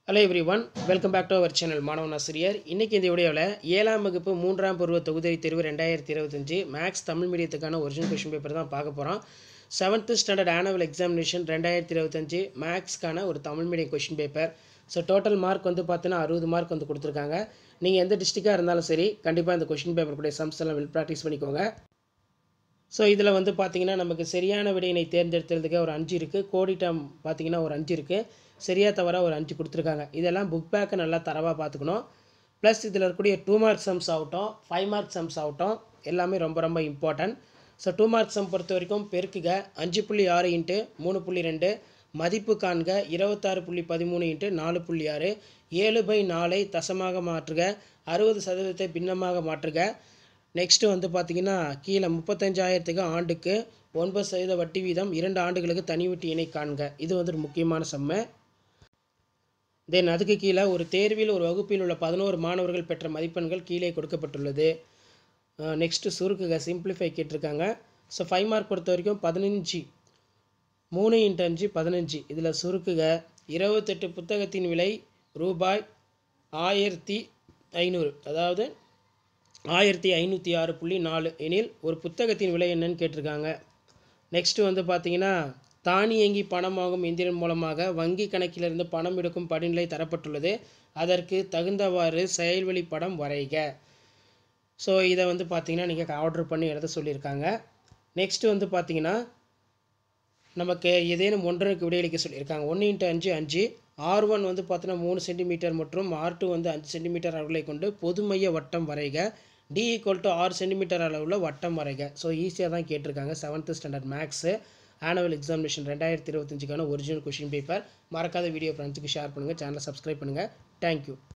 Hello everyone, welcome back to our channel மாணவன் ஆசிரியர். இன்னைக்கு இந்த வீடியோவில் 7ஆம் வகுப்பு 3ஆம் பருவ தொகுதி தேர்வு 2025 மேக்ஸ் தமிழ் மீடியத்துக்கான ஒரிஜினல் क्वेश्चन பேப்பர் தான் பார்க்க போறோம். 7th ஸ்டாண்டர்ட் ஆனுவல் எக்ஸாமினேஷன் 2025 மேக்ஸ்க்கான ஒரு Tamil medium question paper. So total mark வந்து பார்த்தீங்கன்னா 60 மார்க் வந்து கொடுத்துருக்காங்க. நீங்கள் எந்த டிஸ்ட்ரிக்டாக இருந்தாலும் சரி கண்டிப்பாக இந்த क्वेश्चन பேப்பர் கூட சம்ஸ் எல்லாம் வில் ப்ராக்டிஸ் பண்ணிக்கோங்க. ஸோ இதில் வந்து பார்த்தீங்கன்னா நமக்கு சரியான விடையினை தேர்ந்தெடுக்கிறதுக்கு ஒரு 5 இருக்குது. கோடிட்டம் பார்த்தீங்கன்னா ஒரு 5 இருக்குது. சரியாக தவறாக ஒரு 5 கொடுத்துருக்காங்க. இதெல்லாம் புக் பேக்கை நல்லா தரவாக பார்த்துக்கணும். ப்ளஸ் இதில் இருக்கக்கூடிய 2 மார்க் சம்ஸ் ஆகட்டும் 5 மார்க் சம்ஸ் ஆகட்டும் எல்லாமே ரொம்ப ரொம்ப இம்பார்ட்டன்ட். ஸோ 2 மார்க் சம் பொறுத்த வரைக்கும் பெருக்குக 5.6 இன்ட்டு 3.2 மதிப்பு காண்க 26.13 இன்ட்டு 4.6 7/4 தசமாக மாற்றுக 60% பின்னமாக மாற்றுக. நெக்ஸ்ட்டு வந்து பார்த்திங்கன்னா கீழே 35,000க்கு ஆண்டுக்கு 9% வட்டி வீதம் 2 ஆண்டுகளுக்கு தனி வட்டி இணை காண்க. இது வந்து ஒரு முக்கியமான சம்மை. தென் அதுக்கு கீழே ஒரு தேர்வில் ஒரு வகுப்பில் உள்ள 11 மாணவர்கள் பெற்ற மதிப்பெண்கள் கீழே கொடுக்கப்பட்டுள்ளது. நெக்ஸ்ட்டு சுருக்குக சிம்பிளிஃபை கேட்டிருக்காங்க. ஸோ 5 மார்க் பொறுத்த வரைக்கும் 15 3 × 5 15. இதில் சுருக்குக 28 புத்தகத்தின் விலை ரூபாய் 1500, அதாவது 1506.4 எனில் ஒரு புத்தகத்தின் விலை என்னன்னு கேட்டிருக்காங்க. நெக்ஸ்ட்டு வந்து பார்த்திங்கன்னா தானியங்கி பணமாகும் எந்திரம் மூலமாக வங்கி கணக்கிலிருந்து பணம் எடுக்கும் படிநிலை தரப்பட்டுள்ளது. அதற்கு தகுந்தவாறு செயல்வழி படம் வரைக. ஸோ இதை வந்து பார்த்திங்கன்னா நீங்கள் ஆர்டர் பண்ணி எழுத சொல்லியிருக்காங்க. நெக்ஸ்ட்டு வந்து பார்த்திங்கன்னா நமக்கு ஏதேனும் ஒன்றுக்கு விடையளிக்க சொல்லியிருக்காங்க. 1 × 5 5. R1 வந்து பார்த்தீங்கன்னா 3 சென்டிமீட்டர் மற்றும் R2 வந்து 5 சென்டிமீட்டர் அளவுகளை கொண்டு பொதுமைய வட்டம் வரைக. D = 6 சென்டிமீட்டர் அளவில் வட்டம் வரைக. ஸோ ஈஸியாக தான் கேட்டிருக்காங்க. 7th standard maths annual examination 2025க்கான ஒரிஜினல் क्वेश्चन பேப்பர். மறக்காத வீடியோ ஃப்ரெண்ட்ஸுக்கு ஷேர் பண்ணுங்கள், சேனலை சப்ஸ்கிரைப் பண்ணுங்கள். தேங்க்யூ.